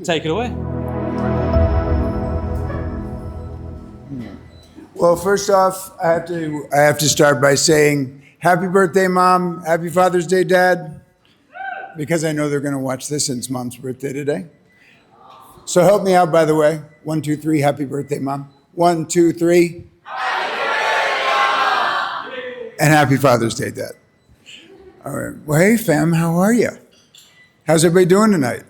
take it away. Well, first off, I have to start by saying happy birthday, Mom. Happy Father's Day, Dad. Because I know they're going to watch this, and it's Mom's birthday today. So help me out, by the way. 1, 2, 3, happy birthday, Mom. 1, 2, 3. Happy birthday, Mom. And happy Father's Day, Dad. All right. Well, hey, fam, how are you? How's everybody doing tonight?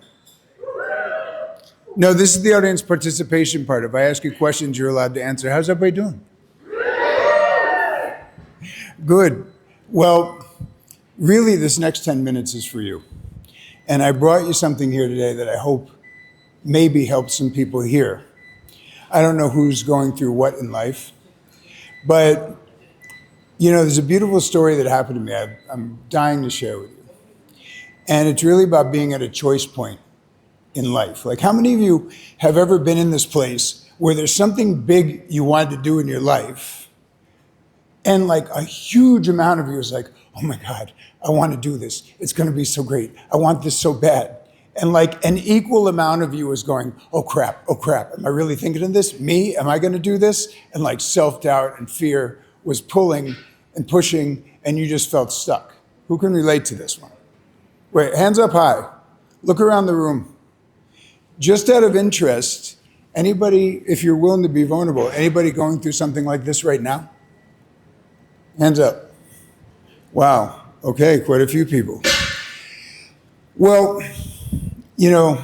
No, this is the audience participation part. If I ask you questions, you're allowed to answer. How's everybody doing? Good. Well, really, this next 10 minutes is for you. And I brought you something here today that I hope maybe helps some people here. I don't know who's going through what in life, but, you know, there's a beautiful story that happened to me I'm dying to share with you. And it's really about being at a choice point in life. Like, how many of you have ever been in this place where there's something big you wanted to do in your life, and like a huge amount of you is like, oh my God, I want to do this. It's going to be so great. I want this so bad. And like an equal amount of you is going, oh crap, am I really thinking of this? Me, am I going to do this? And like self-doubt and fear was pulling and pushing, and you just felt stuck. Who can relate to this one? Wait, hands up high. Look around the room. Just out of interest, anybody, if you're willing to be vulnerable, anybody going through something like this right now? Hands up. Wow. Okay, quite a few people. Well, you know,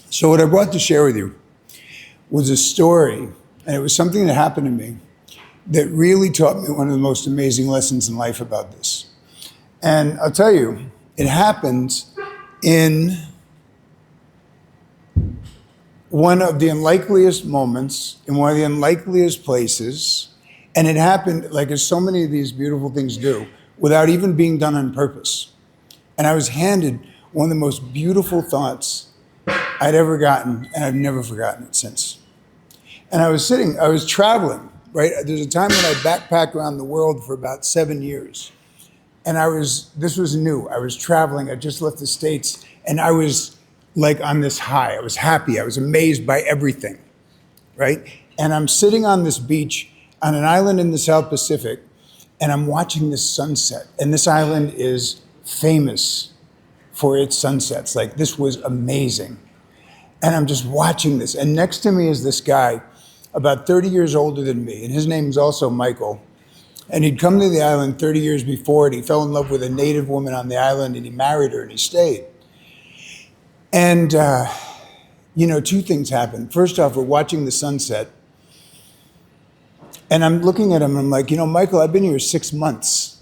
so what I brought to share with you was a story, and it was something that happened to me that really taught me one of the most amazing lessons in life about this. And I'll tell you, it happened in one of the unlikeliest moments, in one of the unlikeliest places, and it happened, like as so many of these beautiful things do, without even being done on purpose. And I was handed one of the most beautiful thoughts I'd ever gotten, and I've never forgotten it since. And I was traveling, right? There's a time when I backpacked around the world for about 7 years. And this was new. I was traveling, I just left the States, and I was like on this high. I was happy, I was amazed by everything, right? And I'm sitting on this beach on an island in the South Pacific, and I'm watching this sunset. And this island is famous for its sunsets. Like, this was amazing. And I'm just watching this. And next to me is this guy, about 30 years older than me, and his name is also Michael. And he'd come to the island 30 years before, and he fell in love with a native woman on the island, and he married her, and he stayed. And, you know, two things happened. First off, we're watching the sunset, and I'm looking at him, and I'm like, you know, Michael, I've been here 6 months.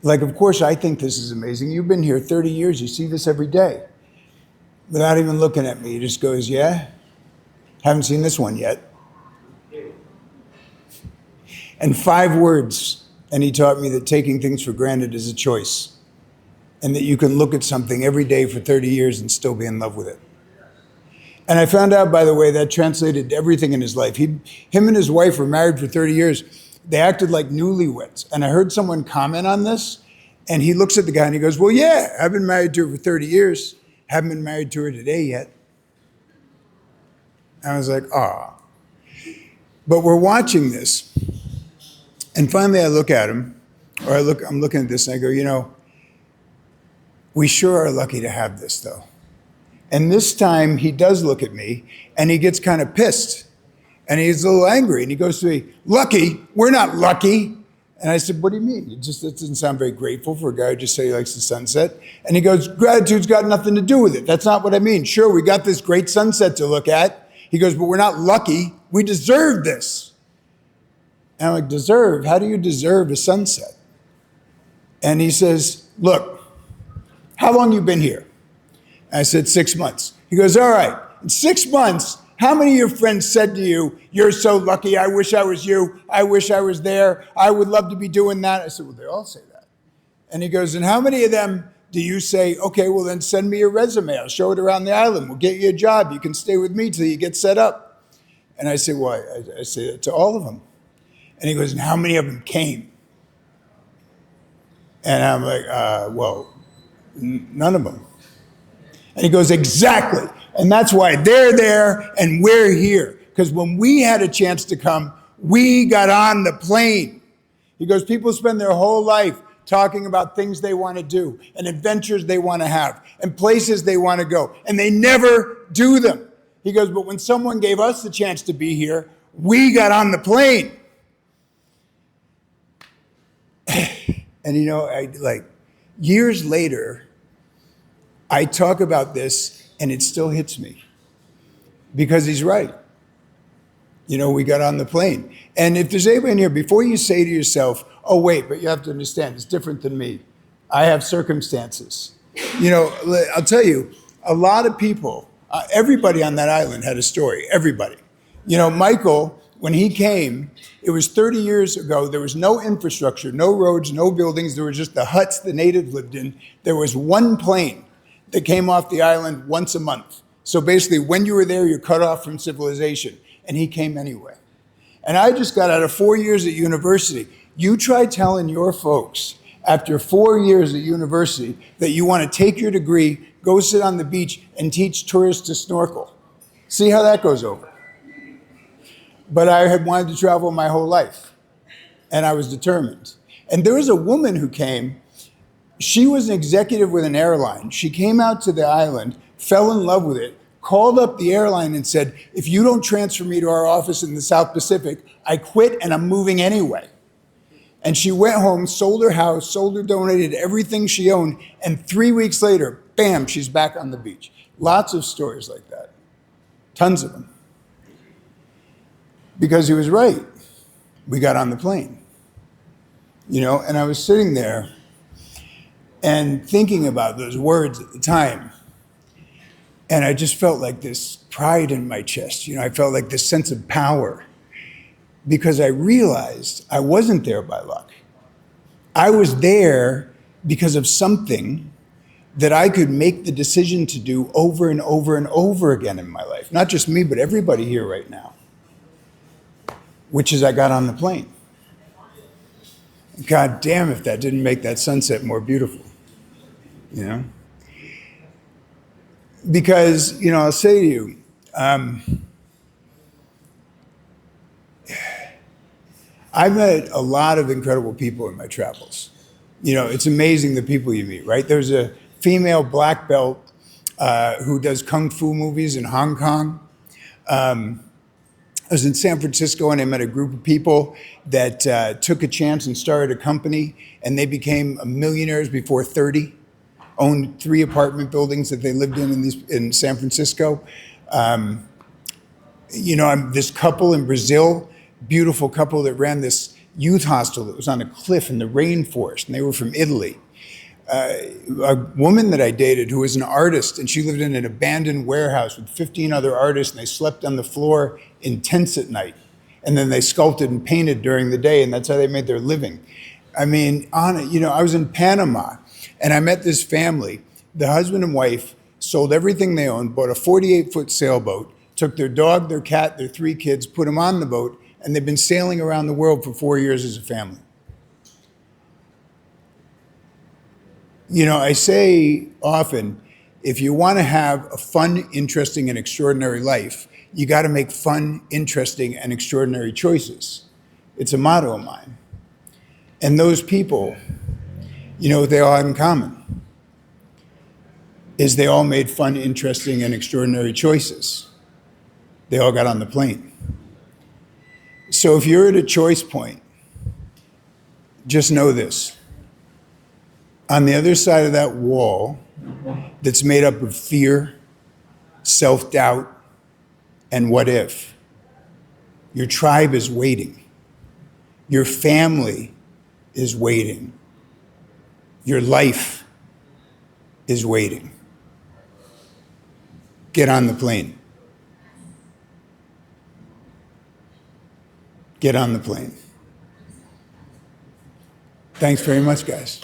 Like, of course, I think this is amazing. You've been here 30 years. You see this every day. Without even looking at me, he just goes, yeah, haven't seen this one yet. And 5 words, and he taught me that taking things for granted is a choice, and that you can look at something every day for 30 years and still be in love with it. And I found out, by the way, that translated to everything in his life. Him and his wife were married for 30 years. They acted like newlyweds. And I heard someone comment on this, and he looks at the guy and he goes, well, yeah, I've been married to her for 30 years. Haven't been married to her today yet. I was like, ah. But we're watching this. And finally I look at him, or I'm looking at this and I go, you know, we sure are lucky to have this though. And this time he does look at me and he gets kind of pissed and he's a little angry and he goes to me, lucky? We're not lucky. And I said, what do you mean? It doesn't sound very grateful for a guy who just said he likes the sunset. And he goes, gratitude's got nothing to do with it. That's not what I mean. Sure, we got this great sunset to look at. He goes, but we're not lucky. We deserve this. And I'm like, deserve? How do you deserve a sunset? And he says, look, how long you been here? And I said, 6 months. He goes, all right, in 6 months, how many of your friends said to you, you're so lucky, I wish I was you, I wish I was there, I would love to be doing that? I said, well, they all say that. And he goes, and how many of them do you say, okay, well then send me your resume, I'll show it around the island, we'll get you a job, you can stay with me till you get set up? And I said, well, I say it to all of them. And he goes, and how many of them came? And I'm like, well, none of them. And he goes, exactly. And that's why they're there and we're here. Because when we had a chance to come, we got on the plane. He goes, people spend their whole life talking about things they want to do and adventures they want to have and places they want to go, and they never do them. He goes, but when someone gave us the chance to be here, we got on the plane. And you know, years later, I talk about this and it still hits me because he's right. You know, we got on the plane. And if there's anybody in here, before you say to yourself, oh, wait, but you have to understand, it's different than me. I have circumstances. You know, I'll tell you, a lot of people, everybody on that island had a story, everybody. You know, Michael, when he came, it was 30 years ago. There was no infrastructure, no roads, no buildings. There were just the huts the natives lived in. There was one plane that came off the island once a month. So basically, when you were there, you're cut off from civilization. And he came anyway. And I just got out of 4 years at university. You try telling your folks after 4 years at university that you want to take your degree, go sit on the beach, and teach tourists to snorkel. See how that goes over. But I had wanted to travel my whole life, and I was determined. And there was a woman who came. She was an executive with an airline. She came out to the island, fell in love with it, called up the airline and said, if you don't transfer me to our office in the South Pacific, I quit and I'm moving anyway. And she went home, sold her house, sold or donated everything she owned, and 3 weeks later, bam, she's back on the beach. Lots of stories like that. Tons of them. Because he was right. We got on the plane. You know, and I was sitting there and thinking about those words at the time. And I just felt like this pride in my chest. You know, I felt like this sense of power because I realized I wasn't there by luck. I was there because of something that I could make the decision to do over and over and over again in my life. Not just me, but everybody here right now, which is I got on the plane. God damn if that didn't make that sunset more beautiful, you know? Because, you know, I'll say to you, I've met a lot of incredible people in my travels. You know, it's amazing the people you meet, right? There's a female black belt who does kung fu movies in Hong Kong. I was in San Francisco and I met a group of people that took a chance and started a company, and they became millionaires before 30. Owned 3 apartment buildings that they lived in San Francisco. You know, this couple in Brazil, beautiful couple that ran this youth hostel that was on a cliff in the rainforest, and they were from Italy. A woman that I dated who was an artist, and she lived in an abandoned warehouse with 15 other artists, and they slept on the floor in tents at night. And then they sculpted and painted during the day, and that's how they made their living. I mean, you know, I was in Panama, and I met this family. The husband and wife sold everything they owned, bought a 48-foot sailboat, took their dog, their cat, their 3 kids, put them on the boat, and they've been sailing around the world for 4 years as a family. You know, I say often, if you want to have a fun, interesting, and extraordinary life, you got to make fun, interesting, and extraordinary choices. It's a motto of mine. And those people, you know what they all have in common? Is they all made fun, interesting, and extraordinary choices. They all got on the plane. So if you're at a choice point, just know this. On the other side of that wall that's made up of fear, self-doubt, and what if, your tribe is waiting. Your family is waiting. Your life is waiting. Get on the plane. Get on the plane. Thanks very much, guys.